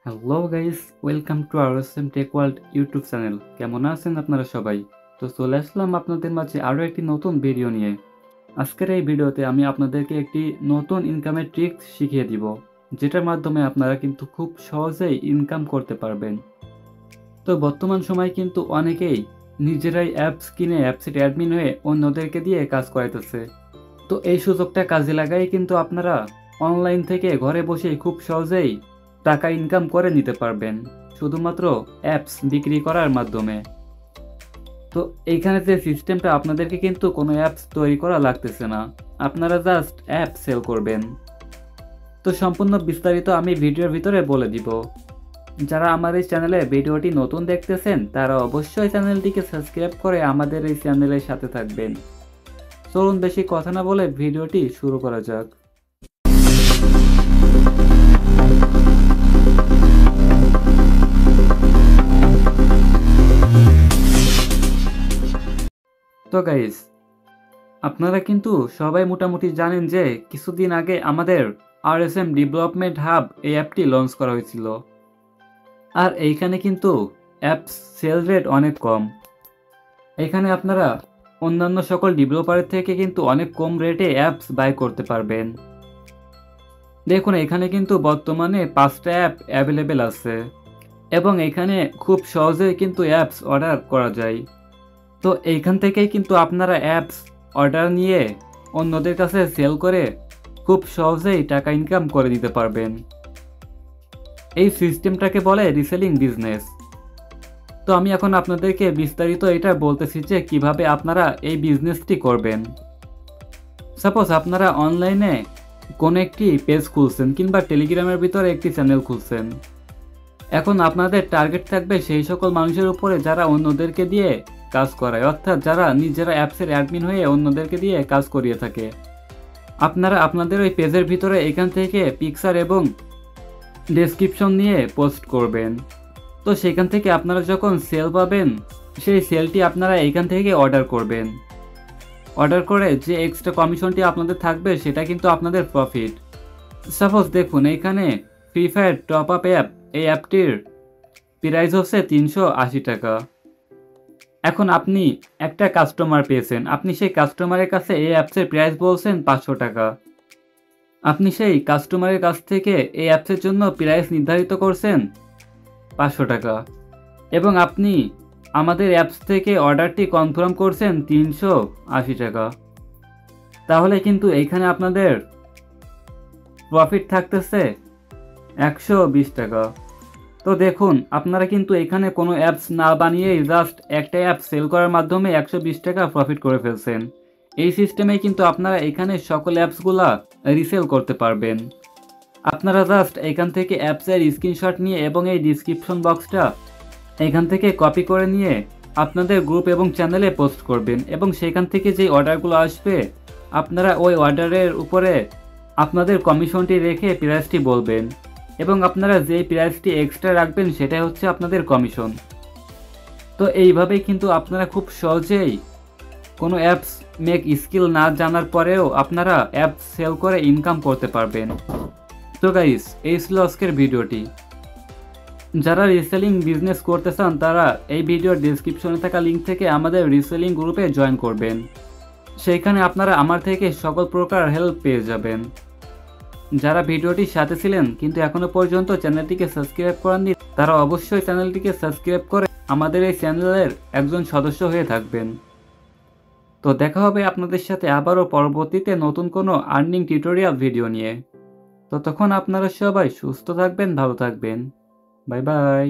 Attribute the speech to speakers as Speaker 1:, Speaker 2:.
Speaker 1: Hello guys, welcome to RSM tech world YouTube channel. কেমন আছেন আপনারা সবাই? তো চলে আসলাম আপনাদের মাঝে আরও একটি নতুন ভিডিও নিয়ে। আজকের এই ভিডিওতে আমি আপনাদেরকে একটি নতুন ইনকামের ট্রিক্স শিখিয়ে দিব, যেটার মাধ্যমে আপনারা কিন্তু খুব সহজেই ইনকাম করতে পারবেন। তো বর্তমান সময়ে কিন্তু অনেকেই নিজেরাই অ্যাপস কিনে অ্যাপসের অ্যাডমিন হয়ে অন্যদেরকে দিয়ে কাজ করাইতেছে। তো এই সুযোগটা কাজে লাগাই কিন্তু আপনারা অনলাইন থেকে ঘরে বসেই খুব সহজেই টাকা ইনকাম করে নিতে পারবেন, শুধুমাত্র অ্যাপস বিক্রি করার মাধ্যমে। তো এইখানে যে সিস্টেমটা, আপনাদেরকে কিন্তু কোনো অ্যাপস তৈরি করা লাগতেছে না, আপনারা জাস্ট অ্যাপ সেল করবেন। তো সম্পূর্ণ বিস্তারিত আমি ভিডিওর ভিতরে বলে দিব। যারা আমার এই চ্যানেলে ভিডিওটি নতুন দেখতেছেন তারা অবশ্যই চ্যানেলটিকে সাবস্ক্রাইব করে আমাদের এই চ্যানেলের সাথে থাকবেন। চলুন বেশি কথা না বলে ভিডিওটি শুরু করা যাক। তো গাইস, আপনারা কিন্তু সবাই মোটামুটি জানেন যে কিছুদিন আগে আমাদের RSM ডেভেলপমেন্ট হাব এই অ্যাপটি লঞ্চ করা হয়েছিল। আর এইখানে কিন্তু অ্যাপস সেল রেট অনেক কম। এখানে আপনারা অন্যান্য সকল ডেভেলপারের থেকে কিন্তু অনেক কম রেটে অ্যাপস বাই করতে পারবেন। দেখুন, এখানে কিন্তু বর্তমানে 5টা অ্যাপ অ্যাভেলেবেল আছে এবং এখানে খুব সহজেই কিন্তু অ্যাপস অর্ডার করা যায়। তো এইখান থেকেই কিন্তু আপনারা অ্যাপস অর্ডার নিয়ে অন্যদের কাছে সেল করে খুব সহজেই টাকা ইনকাম করে নিতে পারবেন। এই সিস্টেমটাকে বলে রিসেলিং বিজনেস। তো আমি এখন আপনাদেরকে বিস্তারিত এটা বলতেছি যে কিভাবে আপনারা এই বিজনেসটি করবেন। সাপোজ আপনারা অনলাইনে কোনো একটি পেজ খুলছেন কিংবা টেলিগ্রামের ভিতরে একটি চ্যানেল খুলছেন। এখন আপনাদের টার্গেট থাকবে সেই সকল মানুষের উপরে যারা অন্যদেরকে দিয়ে কাজ করায়, অর্থাৎ যারা নিজেরা অ্যাপসের অ্যাডমিন হয়ে অন্যদেরকে দিয়ে কাজ করিয়ে থাকে। আপনারা আপনাদের ওই পেজের ভিতরে এখান থেকে পিকচার এবং ডেসক্রিপশন নিয়ে পোস্ট করবেন। তো সেখান থেকে আপনারা যখন সেল পাবেন, সেই সেলটি আপনারা এখান থেকে অর্ডার করবেন। অর্ডার করে যে এক্সট্রা কমিশনটি আপনাদের থাকবে সেটা কিন্তু আপনাদের প্রফিট। সাপোজ দেখুন, এখানে free fire top up app, এই অ্যাপটির প্রাইস হচ্ছে 380 টাকা। এখন আপনি একটা কাস্টমার পেয়েছেন, আপনি সেই কাস্টমারের কাছে এই অ্যাপসের প্রাইস বলছেন 500 টাকা। আপনি সেই কাস্টমারের কাছ থেকে এই অ্যাপসের জন্য প্রাইস নির্ধারিত করছেন 500 টাকা এবং আপনি আমাদের অ্যাপস থেকে অর্ডারটি কনফার্ম করছেন 380 টাকা। তাহলে কিন্তু এইখানে আপনাদের প্রফিট থাকতেছে 120 টাকা। তো দেখুন, আপনারা কিন্তু এখানে কোনো অ্যাপস না বানিয়েই জাস্ট একটা অ্যাপ সেল করার মাধ্যমে 120 টাকা প্রফিট করে ফেলছেন। এই সিস্টেমেই কিন্তু আপনারা এখানে সকল অ্যাপসগুলা রিসেল করতে পারবেন। আপনারা জাস্ট এখান থেকে অ্যাপসের স্ক্রিনশট নিয়ে এবং এই ডিসক্রিপশন বক্সটা এখান থেকে কপি করে নিয়ে আপনাদের গ্রুপ এবং চ্যানেলে পোস্ট করবেন এবং সেখান থেকে যে অর্ডারগুলো আসবে আপনারা ওই অর্ডারের উপরে আপনাদের কমিশনটি রেখে প্রাইসটি বলবেন এবং আপনারা যে প্রাইসটি এক্সট্রা রাখবেন সেটাই হচ্ছে আপনাদের কমিশন। তো এইভাবেই কিন্তু আপনারা খুব সহজেই কোনো অ্যাপস মেক স্কিল না জানার পরেও আপনারা অ্যাপ সেল করে ইনকাম করতে পারবেন। তো গাইস, এই ছিল আজকের ভিডিওটি। যারা রিসেলিং বিজনেস করতে চান তারা এই ভিডিওর ডেসক্রিপশনে থাকা লিঙ্ক থেকে আমাদের রিসেলিং গ্রুপে জয়েন করবেন। সেইখানে আপনারা আমার থেকে সকল প্রকার হেল্প পেয়ে যাবেন। যারা ভিডিওটির সাথে ছিলেন কিন্তু এখনো পর্যন্ত চ্যানেলটিকে সাবস্ক্রাইব করেননি, তারা অবশ্যই চ্যানেলটিকে সাবস্ক্রাইব করে আমাদের এই চ্যানেলের একজন সদস্য হয়ে থাকবেন। তো দেখা হবে আপনাদের সাথে আবারও পরবর্তীতে নতুন কোনো আর্নিং টিউটোরিয়াল ভিডিও নিয়ে। ততক্ষণ আপনারা সবাই সুস্থ থাকবেন, ভালো থাকবেন। Bye bye.